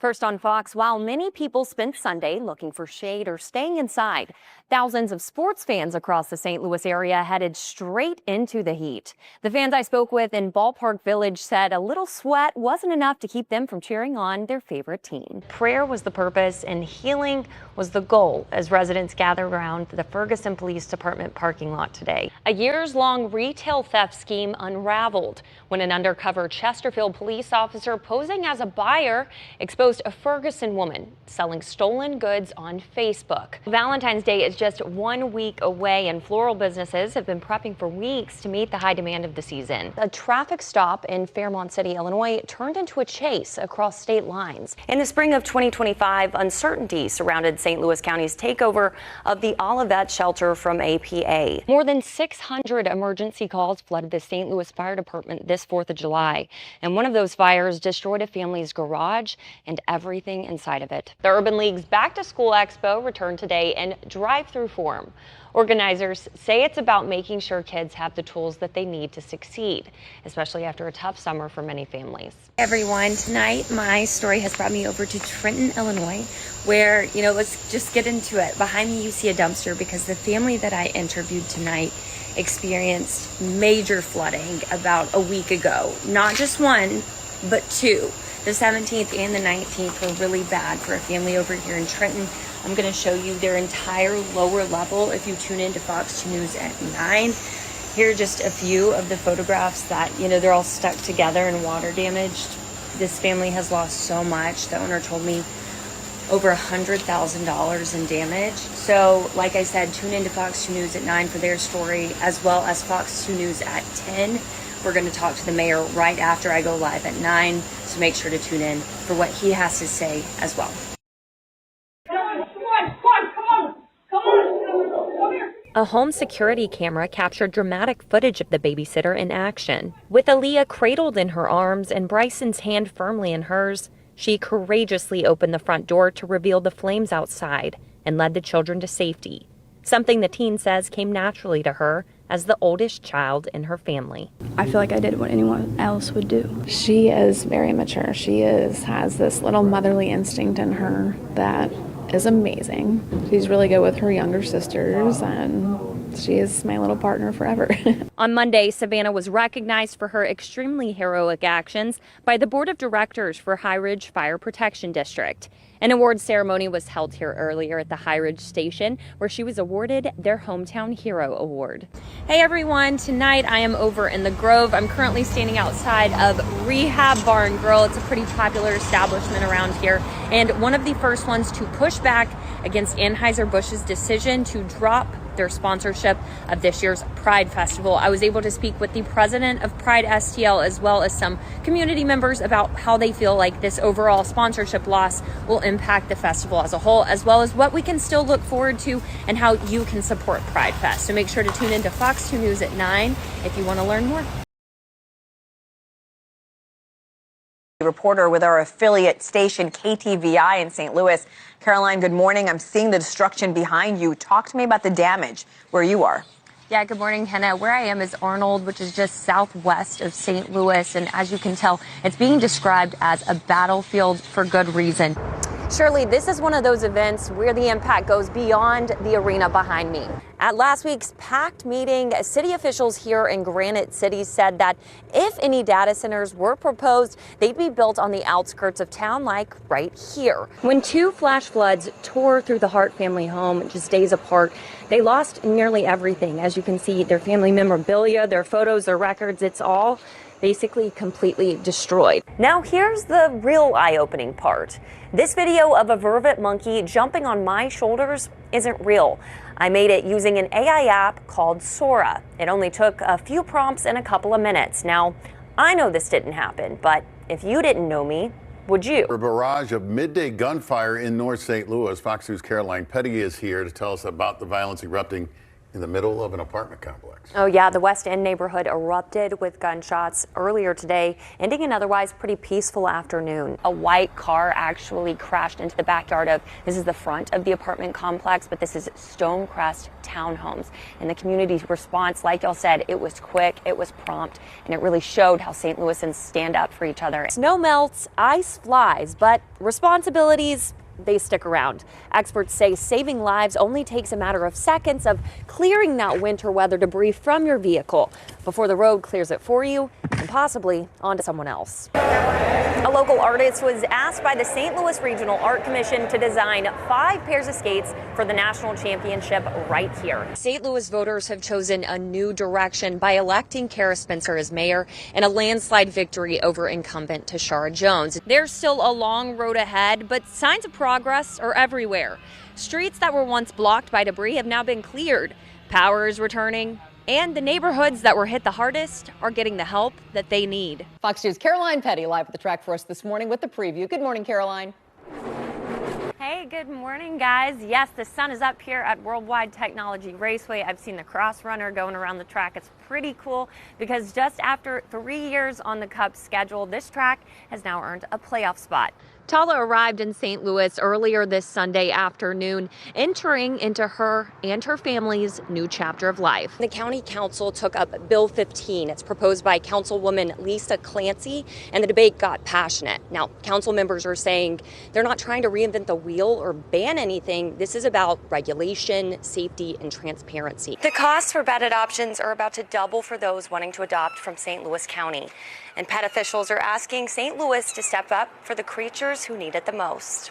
First on Fox, while many people spent Sunday looking for shade or staying inside, thousands of sports fans across the St. Louis area headed straight into the heat. The fans I spoke with in Ballpark Village said a little sweat wasn't enough to keep them from cheering on their favorite team. Prayer was the purpose and healing was the goal as residents gathered around the Ferguson Police Department parking lot today. A years-long retail theft scheme unraveled when an undercover Chesterfield police officer posing as a buyer exposed a Ferguson woman selling stolen goods on Facebook. Valentine's Day is just 1 week away and floral businesses have been prepping for weeks to meet the high demand of the season. A traffic stop in Fairmont City, Illinois turned into a chase across state lines. In the spring of 2025, uncertainty surrounded St. Louis County's takeover of the Olivet shelter from APA. More than 600 emergency calls flooded the St. Louis Fire Department this 4th of July, and one of those fires destroyed a family's garage and everything inside of it. The Urban League's Back to School Expo returned today in drive-through form. Organizers say it's about making sure kids have the tools that they need to succeed, especially after a tough summer for many families. Everyone, tonight my story has brought me over to Trenton, Illinois, where, let's just get into it. Behind me you see a dumpster because the family that I interviewed tonight experienced major flooding about a week ago. Not just one, but two. The 17th and the 19th were really bad for a family over here in Trenton. I'm going to show you their entire lower level if you tune into Fox 2 News at 9. Here are just a few of the photographs that, they're all stuck together and water damaged. This family has lost so much. The owner told me over $100,000 in damage. So, like I said, tune into Fox 2 News at 9 for their story, as well as Fox 2 News at 10. We're going to talk to the mayor right after I go live at 9, so make sure to tune in for what he has to say as well. A home security camera captured dramatic footage of the babysitter in action. With Aaliyah cradled in her arms and Bryson's hand firmly in hers, she courageously opened the front door to reveal the flames outside and led the children to safety, something the teen says came naturally to her as the oldest child in her family. I feel like I did what anyone else would do. She is very mature. She has this little motherly instinct in her that is amazing. She's really good with her younger sisters, and she is my little partner forever. On Monday, Savannah was recognized for her extremely heroic actions by the Board of Directors for High Ridge Fire Protection District. An award ceremony was held here earlier at the High Ridge Station, where she was awarded their Hometown Hero Award. Hey everyone, tonight I am over in the Grove. I'm currently standing outside of Rehab Bar and Grill. It's a pretty popular establishment around here, and one of the first ones to push back against Anheuser-Busch's decision to drop their sponsorship of this year's Pride Festival. I was able to speak with the president of Pride STL as well as some community members about how they feel like this overall sponsorship loss will impact the festival as a whole, as well as what we can still look forward to and how you can support Pride Fest. So make sure to tune into Fox 2 News at 9 if you want to learn more. Reporter with our affiliate station KTVI in St. Louis. Caroline, good morning. I'm seeing the destruction behind you. Talk to me about the damage where you are. Yeah, good morning, Hannah. Where I am is Arnold, which is just southwest of St. Louis. And as you can tell, it's being described as a battlefield for good reason. Shirley, this is one of those events where the impact goes beyond the arena behind me. At last week's packed meeting, city officials here in Granite City said that if any data centers were proposed, they'd be built on the outskirts of town, like right here. When two flash floods tore through the Hart family home just days apart, they lost nearly everything. As you can see, their family memorabilia, their photos, their records, it's all basically completely destroyed. Now here's the real eye-opening part. This video of a vervet monkey jumping on my shoulders isn't real. I made it using an AI app called Sora. It only took a few prompts and a couple of minutes. Now, I know this didn't happen, but if you didn't know me, would you? A barrage of midday gunfire in North St. Louis. Fox News' Caroline Pettey is here to tell us about the violence erupting in the middle of an apartment complex. Oh yeah, the West End neighborhood erupted with gunshots earlier today, ending an otherwise pretty peaceful afternoon. A white car actually crashed into the backyard of, this is the front of the apartment complex, but this is Stonecrest Townhomes. And the community's response, like y'all said, it was quick, it was prompt, and it really showed how St. Louisans stand up for each other. Snow melts, ice flies, but responsibilities, they stick around. Experts say saving lives only takes a matter of seconds of clearing that winter weather debris from your vehicle before the road clears it for you and possibly onto someone else. A local artist was asked by the St. Louis Regional Art Commission to design 5 pairs of skates for the national championship right here. St. Louis voters have chosen a new direction by electing Kara Spencer as mayor in a landslide victory over incumbent Tashara Jones. There's still a long road ahead, but signs of progress are everywhere. Streets that were once blocked by debris have now been cleared. Power is returning, and the neighborhoods that were hit the hardest are getting the help that they need. Fox News' Caroline Pettey live at the track for us this morning with the preview. Good morning, Caroline. Hey, good morning, guys. Yes, the sun is up here at Worldwide Technology Raceway. I've seen the cross runner going around the track. It's pretty cool because just after 3 years on the Cup schedule, this track has now earned a playoff spot. Tala arrived in St. Louis earlier this Sunday afternoon, entering into her and her family's new chapter of life. The county council took up Bill 15. It's proposed by Councilwoman Lisa Clancy, and the debate got passionate. Now, council members are saying they're not trying to reinvent the wheel or ban anything. This is about regulation, safety, and transparency. The costs for pet adoptions are about to double for those wanting to adopt from St. Louis County. And pet officials are asking St. Louis to step up for the creatures who need it the most.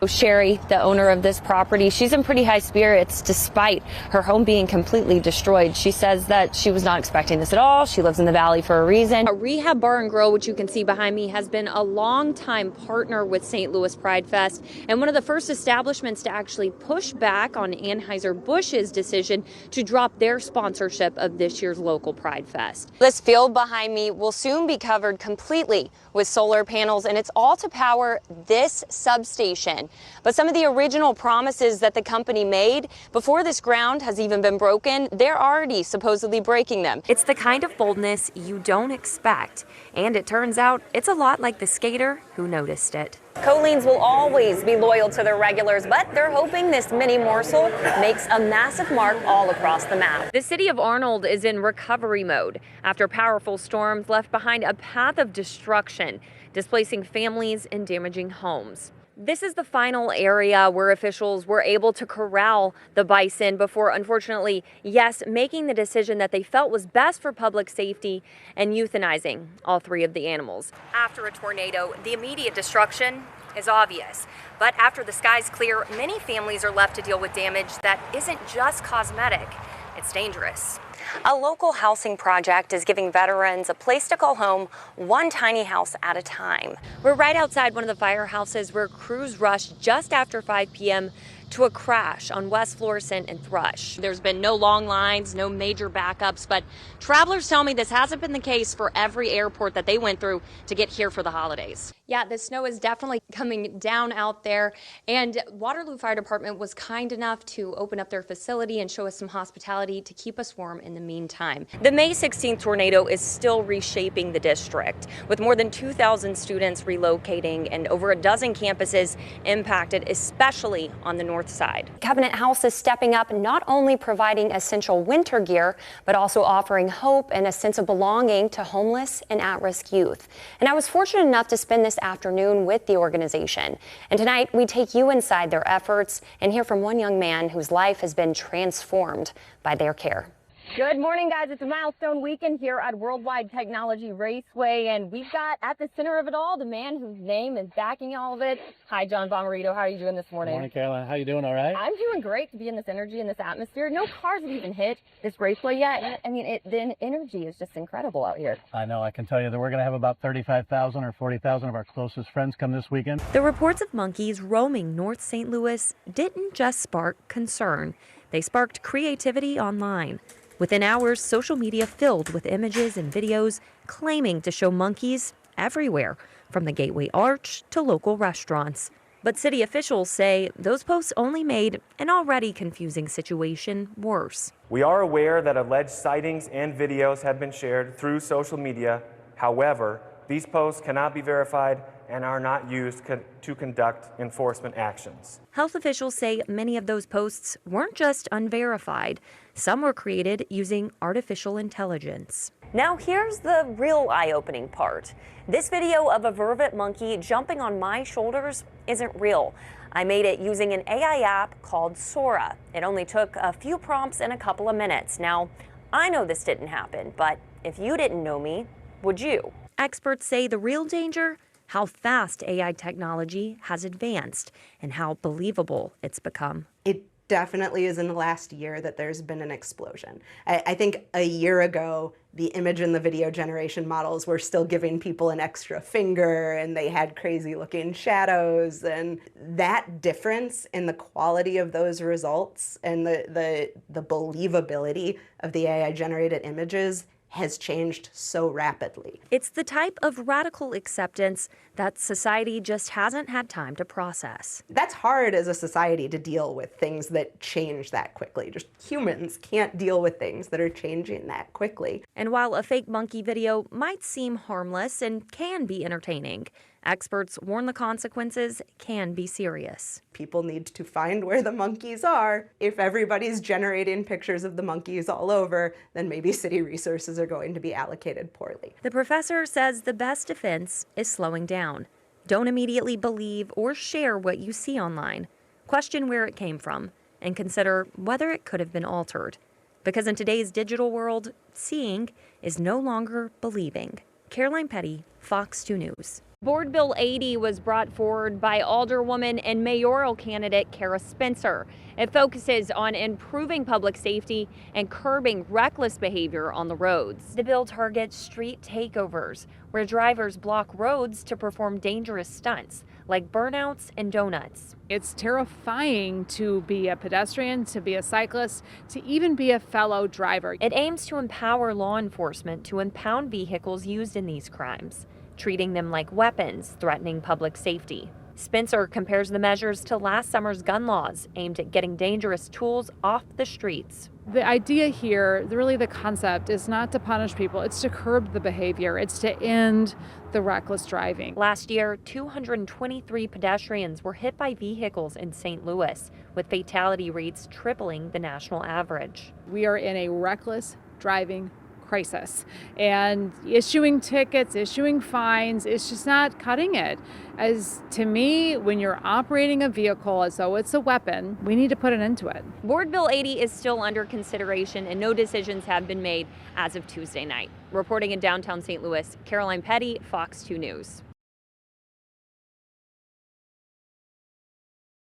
Sherry, the owner of this property, she's in pretty high spirits despite her home being completely destroyed. She says that she was not expecting this at all. She lives in the valley for a reason. A Rehab Bar and Grill, which you can see behind me, has been a longtime partner with St. Louis Pride Fest and one of the first establishments to actually push back on Anheuser-Busch's decision to drop their sponsorship of this year's local Pride Fest. This field behind me will soon be covered completely with solar panels, and it's all to power this substation. But some of the original promises that the company made before this ground has even been broken, they're already supposedly breaking them. It's the kind of boldness you don't expect. And it turns out it's a lot like the skater who noticed it. Colleens will always be loyal to their regulars, but they're hoping this mini morsel makes a massive mark all across the map. The city of Arnold is in recovery mode after powerful storms left behind a path of destruction, displacing families and damaging homes. This is the final area where officials were able to corral the bison before, unfortunately, yes, making the decision that they felt was best for public safety and euthanizing all 3 of the animals. After a tornado, the immediate destruction is obvious. But after the skies clear, many families are left to deal with damage that isn't just cosmetic, it's dangerous. A local housing project is giving veterans a place to call home, one tiny house at a time. We're right outside one of the firehouses where crews rushed just after 5 p.m. to a crash on West Florissant and Thrush. There's been no long lines, no major backups, but travelers tell me this hasn't been the case for every airport that they went through to get here for the holidays. Yeah, the snow is definitely coming down out there, and Waterloo Fire Department was kind enough to open up their facility and show us some hospitality to keep us warm in the meantime. The May 16th tornado is still reshaping the district, with more than 2,000 students relocating and over a dozen campuses impacted, especially on the north side. Covenant House is stepping up, not only providing essential winter gear, but also offering hope and a sense of belonging to homeless and at-risk youth. And I was fortunate enough to spend this afternoon with the organization. And tonight we take you inside their efforts and hear from one young man whose life has been transformed by their care. Good morning, guys. It's a milestone weekend here at Worldwide Technology Raceway, and we've got at the center of it all the man whose name is backing all of it. Hi, John Bomarito. How are you doing this morning? Good morning, Caroline. How you doing? All right? I'm doing great to be in this energy and this atmosphere. No cars have even hit this raceway yet. I mean, the energy is just incredible out here. I know. I can tell you that we're going to have about 35,000 or 40,000 of our closest friends come this weekend. The reports of monkeys roaming North St. Louis didn't just spark concern. They sparked creativity online. Within hours, social media filled with images and videos claiming to show monkeys everywhere, from the Gateway Arch to local restaurants. But city officials say those posts only made an already confusing situation worse. We are aware that alleged sightings and videos have been shared through social media. However, these posts cannot be verified and are not used to conduct enforcement actions. Health officials say many of those posts weren't just unverified. Some were created using artificial intelligence. Now here's the real eye-opening part. This video of a vervet monkey jumping on my shoulders isn't real. I made it using an AI app called Sora. It only took a few prompts and a couple of minutes. Now, I know this didn't happen, but if you didn't know me, would you? Experts say the real danger? How fast AI technology has advanced and how believable it's become. It definitely is in the last year that there's been an explosion. I think a year ago, the image and the video generation models were still giving people an extra finger and they had crazy looking shadows, and that difference in the quality of those results and the believability of the AI generated images has changed so rapidly. It's the type of radical acceptance that society just hasn't had time to process. That's hard as a society to deal with things that change that quickly. Just humans can't deal with things that are changing that quickly. And while a fake monkey video might seem harmless and can be entertaining, experts warn the consequences can be serious. People need to find where the monkeys are. If everybody's generating pictures of the monkeys all over, then maybe city resources are going to be allocated poorly. The professor says the best defense is slowing down. Don't immediately believe or share what you see online. Question where it came from and consider whether it could have been altered. Because in today's digital world, seeing is no longer believing. Caroline Pettey, Fox 2 News. Board Bill 80 was brought forward by Alderwoman and mayoral candidate Kara Spencer. It focuses on improving public safety and curbing reckless behavior on the roads. The bill targets street takeovers, where drivers block roads to perform dangerous stunts, like burnouts and donuts. It's terrifying to be a pedestrian, to be a cyclist, to even be a fellow driver. It aims to empower law enforcement to impound vehicles used in these crimes, treating them like weapons threatening public safety. Spencer compares the measures to last summer's gun laws aimed at getting dangerous tools off the streets. The idea here, really the concept, is not to punish people, it's to curb the behavior, it's to end the reckless driving. Last year, 223 pedestrians were hit by vehicles in St. Louis, with fatality rates tripling the national average. We are in a reckless driving crisis, and issuing tickets, issuing fines, it's just not cutting it. As to me, when you're operating a vehicle as though it's a weapon, we need to put an end to it. Board Bill 80 is still under consideration and no decisions have been made as of Tuesday night. Reporting in downtown St. Louis, Caroline Pettey, Fox 2 News.